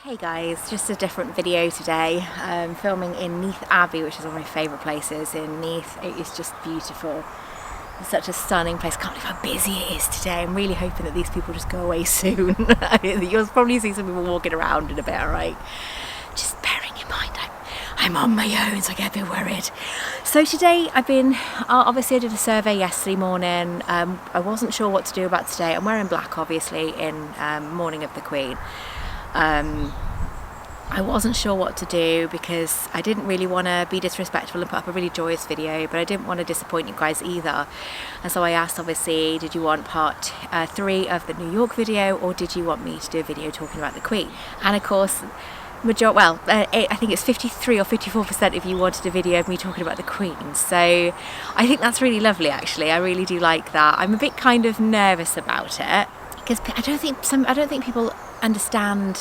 Hey guys, just a different video today. I'm filming in Neath Abbey, which is one of my favourite places in Neath. It is just beautiful. It's such a stunning place. I can't believe how busy it is today. I'm really hoping that these people just go away soon. You'll probably see some people walking around in a bit, alright? Just bearing in mind I'm on my own, so I get a bit worried. So today obviously I did a survey yesterday morning. I wasn't sure what to do about today. I'm wearing black obviously in mourning of the Queen. I wasn't sure what to do because I didn't really want to be disrespectful and put up a really joyous video, but I didn't want to disappoint you guys either. And so I asked, obviously, did you want part 3 of the New York video, or did you want me to do a video talking about the Queen? And of course, I think it's 53 or 54% of you wanted a video of me talking about the Queen. So I think that's really lovely, actually. I really do like that. I'm a bit kind of nervous about it because I don't think people understand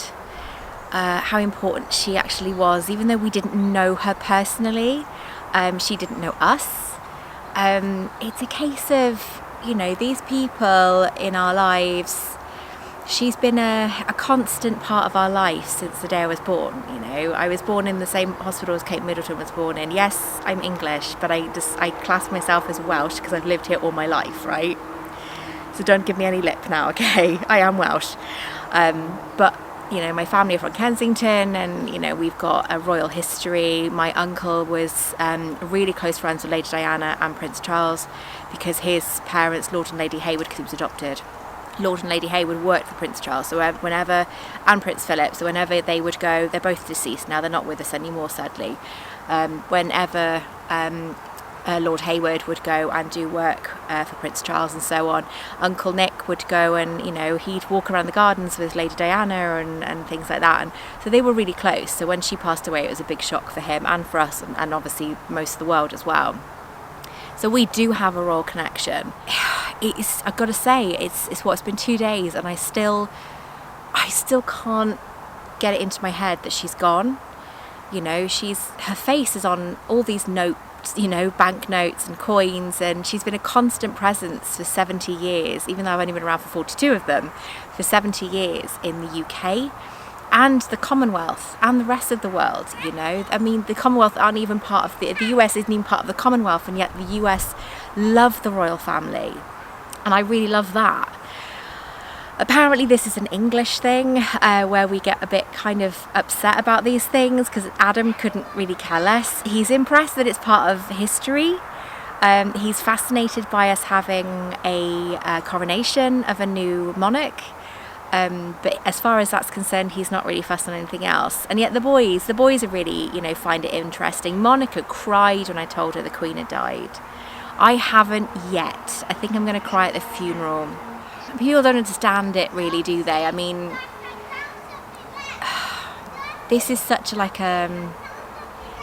how important she actually was, even though we didn't know her personally. She didn't know us. It's a case of, you know, these people in our lives. She's been a constant part of our life since the day I was born. You know, I was born in the same hospital as Kate Middleton was born in. Yes, I'm English, but I class myself as Welsh because I've lived here all my life, right? So don't give me any lip now, okay? I am Welsh. But, you know, my family are from Kensington and, you know, we've got a royal history. My uncle was really close friends with Lady Diana and Prince Charles because his parents, Lord and Lady Hayward, because he was adopted, Lord and Lady Hayward worked for Prince Charles. So whenever, and Prince Philip, so whenever they would go, they're both deceased now, they're not with us anymore, sadly. Whenever Lord Hayward would go and do work for Prince Charles and so on, Uncle Nick would go and, you know, he'd walk around the gardens with Lady Diana and things like that. And so they were really close. So when she passed away, it was a big shock for him and for us, and obviously most of the world as well. So we do have a royal connection. I've got to say, it's been 2 days and I still can't get it into my head that she's gone. You know, her face is on all these notes, you know, banknotes and coins, and she's been a constant presence for 70 years, even though I've only been around for 42 of them, for 70 years in the UK and the Commonwealth and the rest of the world, you know. I mean, the Commonwealth aren't even part of the US isn't even part of the Commonwealth, and yet the US love the royal family, and I really love that. Apparently this is an English thing where we get a bit kind of upset about these things because Adam couldn't really care less. He's impressed that it's part of history. He's fascinated by us having a coronation of a new monarch. But as far as that's concerned, he's not really fussed on anything else. And yet the boys are really, you know, find it interesting. Monica cried when I told her the Queen had died. I haven't yet. I think I'm going to cry at the funeral. People don't understand it really, do they? I mean, this is such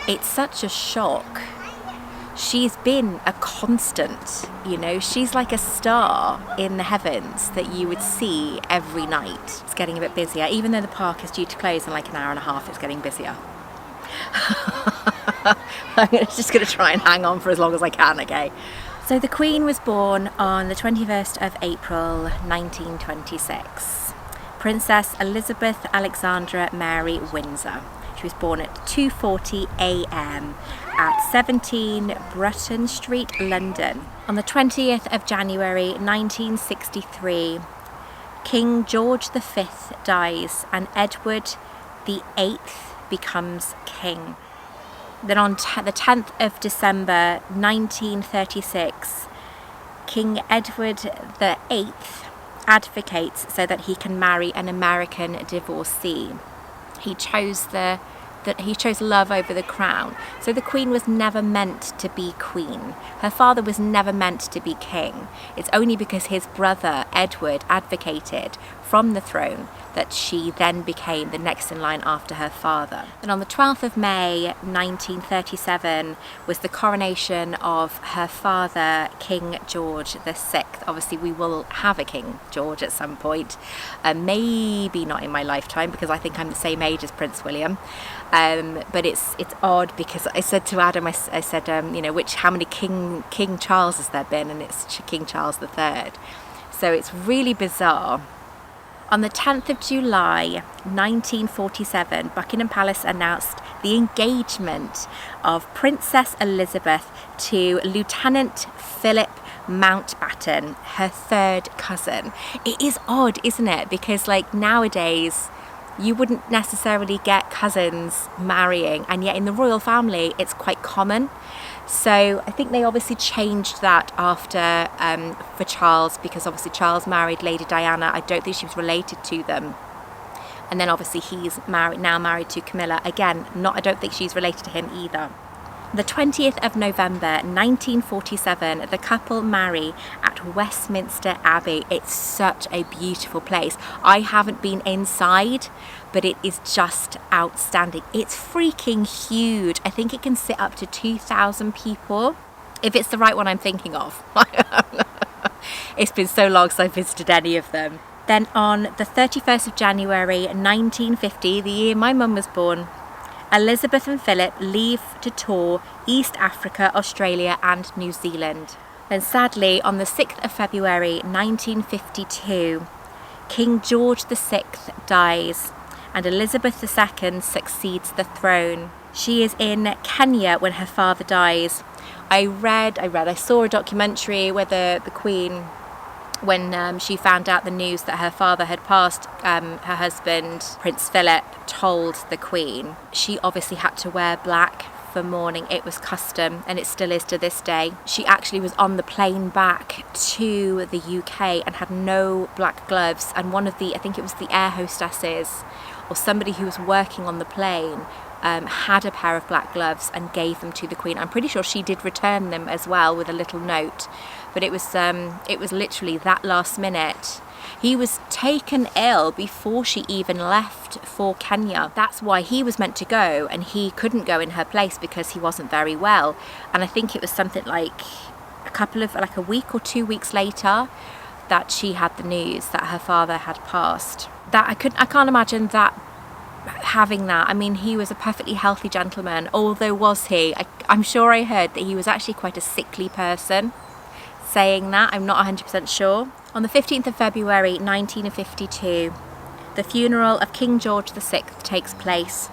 it's such a shock. She's been a constant, you know, she's like a star in the heavens that you would see every night. It's getting a bit busier, even though the park is due to close in like an hour and a half, it's getting busier. I'm just going to try and hang on for as long as I can, okay? So the Queen was born on the 21st of April 1926. Princess Elizabeth Alexandra Mary Windsor. She was born at 2:40 a.m. at 17 Bruton Street, London. On the 20th of January 1963, King George V dies and Edward VIII becomes king. Then on the 10th of December 1936, King Edward VIII advocates so that he can marry an American divorcee. He chose love over the crown. So the Queen was never meant to be queen. Her father was never meant to be king. It's only because his brother Edward advocated from the throne that she then became the next in line after her father. And on the 12th of May 1937 was the coronation of her father, King George VI. Obviously we will have a King George at some point, maybe not in my lifetime because I think I'm the same age as Prince William. But it's odd because I said to Adam, I said, you know, how many King Charles has there been? And it's King Charles III. So it's really bizarre. On the 10th of July 1947, Buckingham Palace announced the engagement of Princess Elizabeth to Lieutenant Philip Mountbatten, her third cousin. It is odd, isn't it? Because like nowadays, you wouldn't necessarily get cousins marrying, and yet in the royal family, it's quite common. So I think they obviously changed that after for Charles, because obviously Charles married Lady Diana. I don't think she was related to them. And then obviously he's now married to Camilla. Again, I don't think she's related to him either. The 20th of November 1947, the couple marry at Westminster Abbey. It's such a beautiful place. I haven't been inside, but it is just outstanding. It's freaking huge. I think it can sit up to 2,000 people, if it's the right one I'm thinking of. It's been so long since I visited any of them. Then on the 31st of January 1950, the year my mum was born, Elizabeth and Philip leave to tour East Africa, Australia and New Zealand. Then sadly, on the 6th of February 1952, King George VI dies and Elizabeth II succeeds the throne. She is in Kenya when her father dies. I saw a documentary where the Queen, when she found out the news that her father had passed, her husband, Prince Philip, told the Queen. She obviously had to wear black for mourning. It was custom, and it still is to this day. She actually was on the plane back to the UK and had no black gloves, and one of the, I think it was the air hostesses or somebody who was working on the plane, had a pair of black gloves and gave them to the Queen. I'm pretty sure she did return them as well with a little note. But it was literally that last minute. He was taken ill before she even left for Kenya. That's why he was meant to go, and he couldn't go in her place because he wasn't very well. And I think it was something like a week or 2 weeks later that she had the news that her father had passed. I can't imagine that, having that. I mean, he was a perfectly healthy gentleman, although was he? I'm sure I heard that he was actually quite a sickly person. Saying that, I'm not 100% sure. On the 15th of February 1952, the funeral of King George VI takes place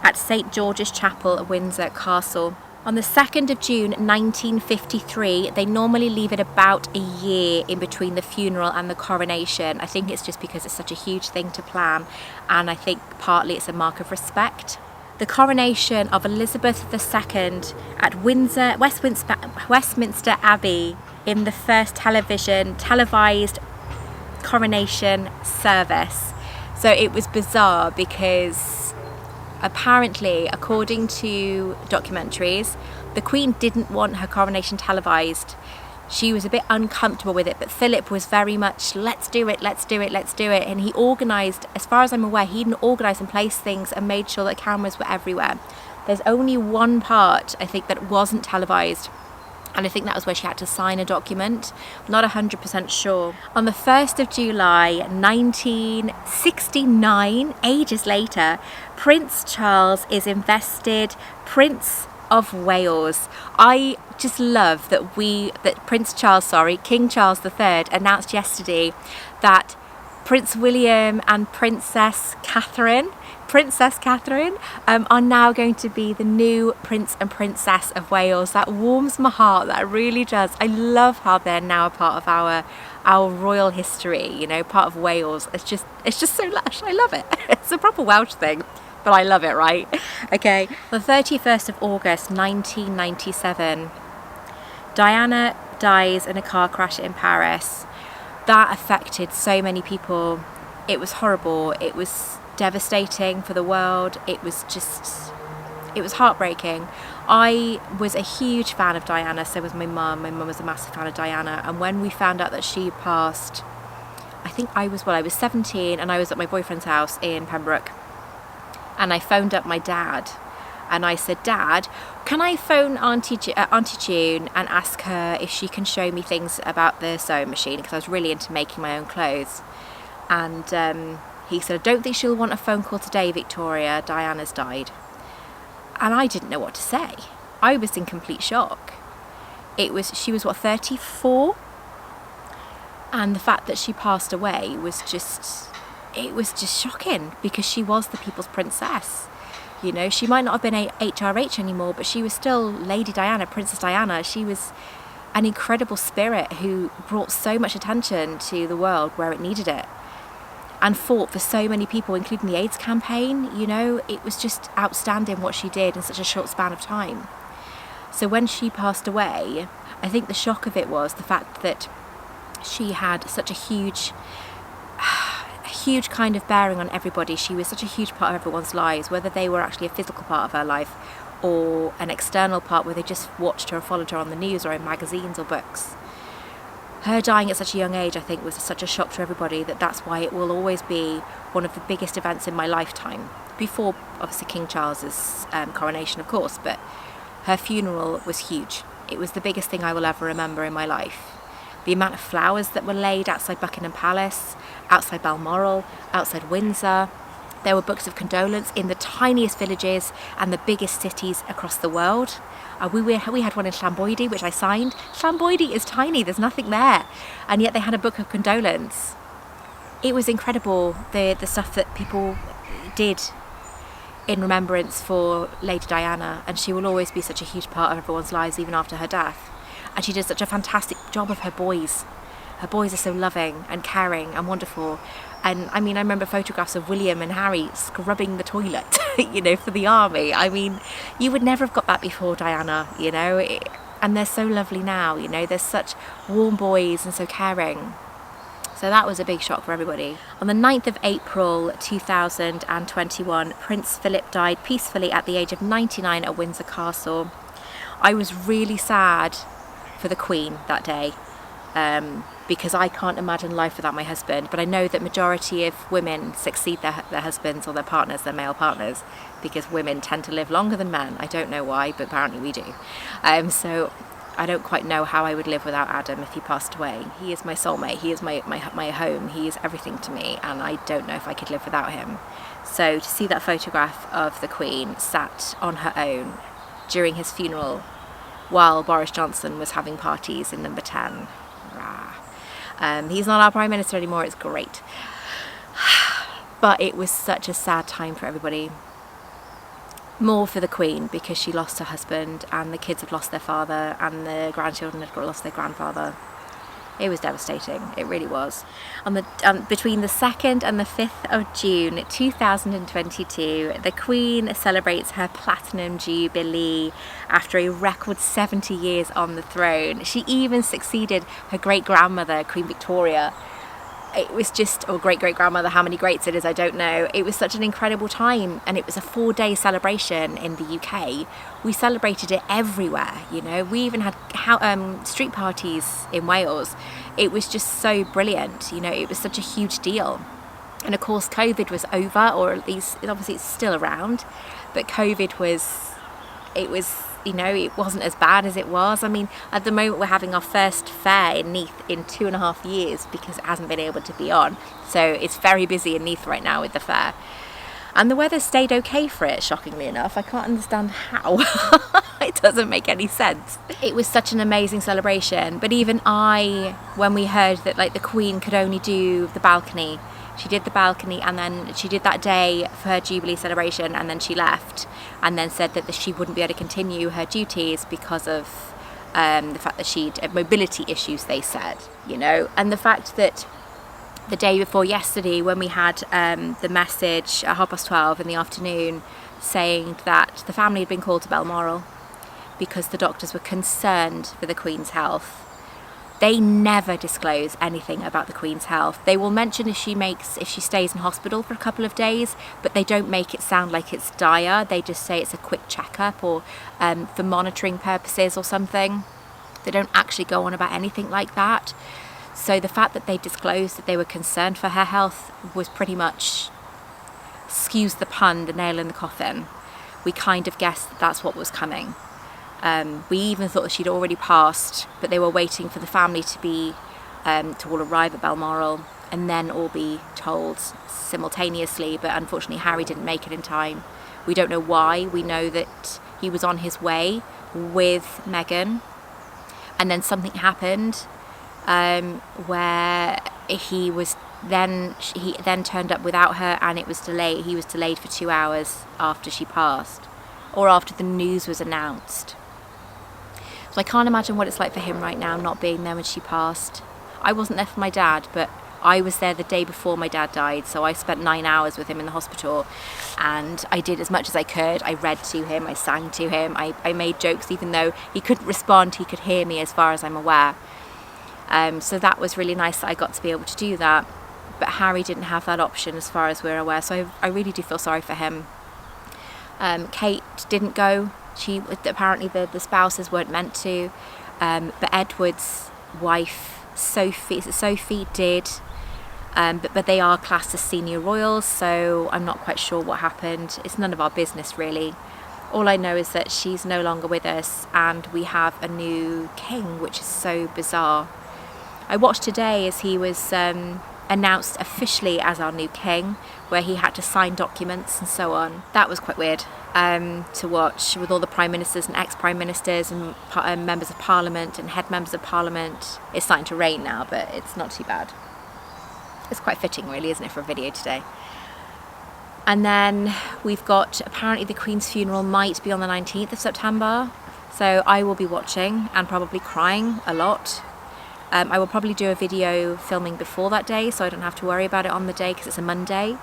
at St George's Chapel at Windsor Castle. On the 2nd of June 1953, they normally leave it about a year in between the funeral and the coronation. I think it's just because it's such a huge thing to plan, and I think partly it's a mark of respect. The coronation of Elizabeth II at Westminster Abbey in the first televised coronation service. So it was bizarre because apparently, according to documentaries, the Queen didn't want her coronation televised. She was a bit uncomfortable with it, but Philip was very much, let's do it. And he organised, as far as I'm aware, he'd organised and placed things and made sure that cameras were everywhere. There's only one part, I think, that wasn't televised. And I think that was where she had to sign a document. I'm not 100% sure. On the 1st of July 1969, ages later, Prince Charles is invested Prince of Wales. I just love that King Charles III announced yesterday that Prince William and Princess Catherine are now going to be the new Prince and Princess of Wales. That warms my heart, that really does. I love how they're now a part of our royal history, you know, part of Wales. It's just so lush. I love it. It's a proper Welsh thing, but I love it, right? Okay, the 31st of August 1997, Diana dies in a car crash in Paris. That affected so many people. It was horrible. It was devastating for the world. It was heartbreaking. I was a huge fan of Diana, so was my mum. My mum was a massive fan of Diana, and when we found out that she passed, I was 17 and I was at my boyfriend's house in Pembroke, and I phoned up my dad and I said, Dad, can I phone Auntie June and ask her if she can show me things about the sewing machine, because I was really into making my own clothes. And he said, I don't think she'll want a phone call today, Victoria. Diana's died. And I didn't know what to say. I was in complete shock. She was 34? And the fact that she passed away was just it was just shocking, because she was the people's princess. You know, she might not have been a HRH anymore, but she was still Lady Diana, Princess Diana. She was an incredible spirit who brought so much attention to the world where it needed it, and fought for so many people, including the AIDS campaign. You know, it was just outstanding what she did in such a short span of time. So when she passed away, I think the shock of it was the fact that she had such a huge kind of bearing on everybody. She was such a huge part of everyone's lives, whether they were actually a physical part of her life or an external part where they just watched her or followed her on the news or in magazines or books. Her dying at such a young age, I think, was such a shock to everybody that's why it will always be one of the biggest events in my lifetime. Before, obviously, King Charles's coronation, of course, but her funeral was huge. It was the biggest thing I will ever remember in my life. The amount of flowers that were laid outside Buckingham Palace, outside Balmoral, outside Windsor. There were books of condolence in the tiniest villages and the biggest cities across the world. We had one in Llanboidy, which I signed. Llanboidy is tiny, there's nothing there. And yet they had a book of condolence. It was incredible, the stuff that people did in remembrance for Lady Diana, and she will always be such a huge part of everyone's lives, even after her death. And she did such a fantastic job of her boys. Her boys are so loving and caring and wonderful. And I mean, I remember photographs of William and Harry scrubbing the toilet, you know, for the army. I mean, you would never have got that before Diana, you know, and they're so lovely now, you know, they're such warm boys and so caring. So that was a big shock for everybody. On the 9th of April 2021, Prince Philip died peacefully at the age of 99 at Windsor Castle. I was really sad for the Queen that day, because I can't imagine life without my husband, but I know that majority of women succeed their husbands or their partners, their male partners, because women tend to live longer than men. I don't know why, but apparently we do. So I don't quite know how I would live without Adam if he passed away. He is my soulmate, he is my home, he is everything to me, and I don't know if I could live without him. So to see that photograph of the Queen sat on her own during his funeral while Boris Johnson was having parties in number 10. He's not our Prime Minister anymore, it's great. But it was such a sad time for everybody. More for the Queen, because she lost her husband and the kids have lost their father and the grandchildren have lost their grandfather. It was devastating, it really was. Between the 2nd and the 5th of June 2022, the Queen celebrates her Platinum Jubilee after a record 70 years on the throne. She even succeeded her great-grandmother, Queen Victoria. It was just, or great-great-grandmother, how many greats it is, I don't know. It was such an incredible time, and it was a 4-day celebration in the UK. We celebrated it everywhere, you know. We even had street parties in Wales. It was just so brilliant, you know. It was such a huge deal. And of course, COVID was over, or at least, obviously it's still around, but COVID was, you know, it wasn't as bad as it was. I mean, at the moment we're having our first fair in Neath in 2.5 years because it hasn't been able to be on. So it's very busy in Neath right now with the fair. And the weather stayed okay for it, shockingly enough. I can't understand how. It doesn't make any sense. It was such an amazing celebration. But even when we heard that like the Queen could only do the balcony, she did the balcony, and then she did that day for her Jubilee celebration, and then she left, and then said that she wouldn't be able to continue her duties because of the fact that she'd mobility issues, they said, you know. And the fact that the day before yesterday, when we had the message at 12:30 in the afternoon saying that the family had been called to Balmoral because the doctors were concerned for the Queen's health. They never disclose anything about the Queen's health. They will mention if she stays in hospital for a couple of days, but they don't make it sound like it's dire. They just say it's a quick checkup or for monitoring purposes or something. They don't actually go on about anything like that. So the fact that they disclosed that they were concerned for her health was pretty much, excuse the pun, the nail in the coffin. We kind of guessed that that's what was coming. We even thought that she'd already passed, but they were waiting for the family to all arrive at Balmoral and then all be told simultaneously, but unfortunately Harry didn't make it in time. We don't know why. We know that he was on his way with Meghan, and then something happened where he was he then turned up without her, and it was delayed. He was delayed for 2 hours after she passed, or after the news was announced. So I can't imagine what it's like for him right now, not being there when she passed. I wasn't there for my dad, but I was there the day before my dad died, so I spent 9 hours with him in the hospital, and I did as much as I could. I read to him, I sang to him, I made jokes even though he couldn't respond, he could hear me as far as I'm aware. So that was really nice that I got to be able to do that. But Harry didn't have that option as far as we're aware, so I really do feel sorry for him. Kate didn't go. Apparently the spouses weren't meant to, but Edward's wife Sophie did. But they are classed as senior royals, so I'm not quite sure what happened. It's none of our business really. All I know is that she's no longer with us, and we have a new king, which is so bizarre. I watched today as he was announced officially as our new king, where he had to sign documents and so on. That was quite weird to watch, with all the prime ministers and ex-prime ministers and members of parliament and head members of parliament. It's starting to rain now, but it's not too bad. It's quite fitting really, isn't it, for a video today. And then we've got, apparently the Queen's funeral might be on the 19th of September, so I will be watching and probably crying a lot. I will probably do a video filming before that day, so I don't have to worry about it on the day because it's a Monday.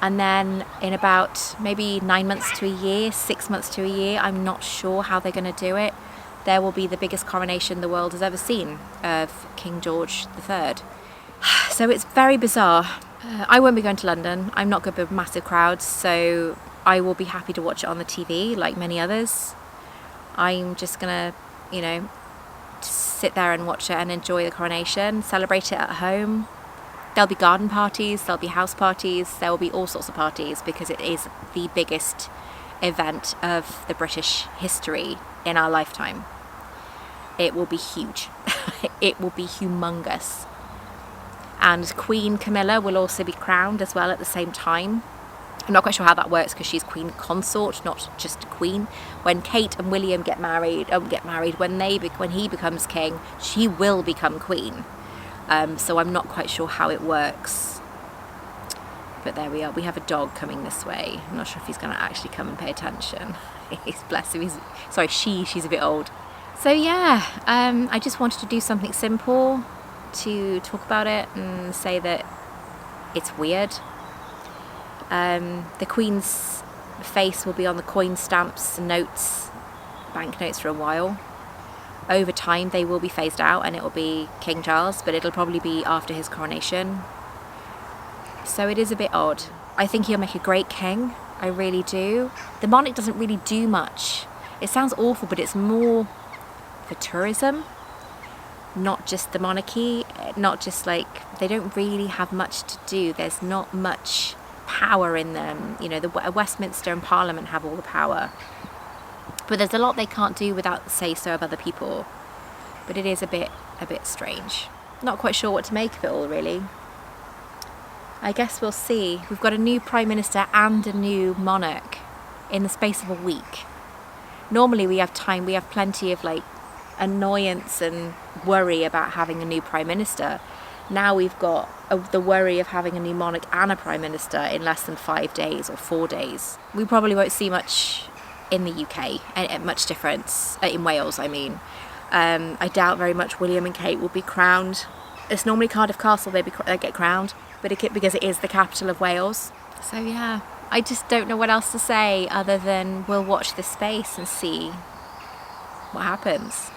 And then in about maybe 9 months to a year, 6 months to a year, I'm not sure how they're going to do it, there will be the biggest coronation the world has ever seen of King George III. So it's very bizarre. I won't be going to London. I'm not good with massive crowds, so I will be happy to watch it on the TV like many others. I'm just gonna, sit there and watch it and enjoy the coronation, celebrate it at home. There'll be garden parties, there'll be house parties, there will be all sorts of parties because it is the biggest event of the British history in our lifetime. It will be huge. It will be humongous. And Queen Camilla will also be crowned as well at the same time. I'm not quite sure how that works because she's Queen Consort, not just Queen. When Kate and William when he becomes king, she will become Queen. So I'm not quite sure how it works. But there we are. We have a dog coming this way. I'm not sure if he's going to actually come and pay attention. Bless him. She's a bit old. So yeah, I just wanted to do something simple to talk about it and say that it's weird. The Queen's face will be on the coin stamps, notes, banknotes for a while. Over time they will be phased out and it will be King Charles, but it'll probably be after his coronation. So it is a bit odd. I think he'll make a great king, I really do. The monarch doesn't really do much. It sounds awful, but it's more for tourism, not just the monarchy, not just they don't really have much to do. There's not much power in them. The Westminster and Parliament have all the power, but there's a lot they can't do without the say-so of other people. But it is a bit strange. Not quite sure what to make of it all, really. I guess we'll see. We've got a new Prime Minister and a new monarch in the space of a week. Normally we have time, we have plenty of annoyance and worry about having a new Prime Minister. Now we've got the worry of having a new monarch and a Prime Minister in less than 5 days or 4 days. We probably won't see much in the UK, and much difference, in Wales I mean. I doubt very much William and Kate will be crowned. It's normally Cardiff Castle they get crowned, but because it is the capital of Wales. So yeah, I just don't know what else to say other than we'll watch this space and see what happens.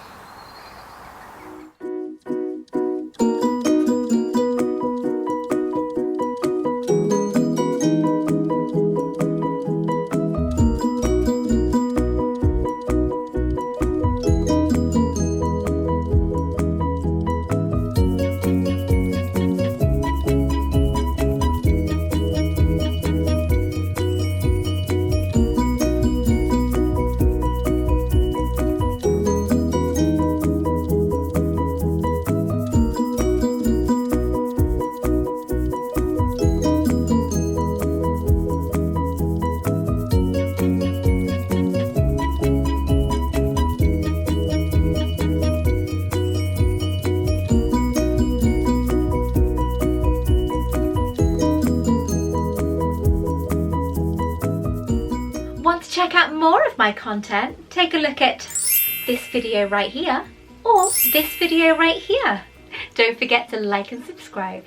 Want to check out more of my content? Take a look at this video right here or this video right here. Don't forget to like and subscribe.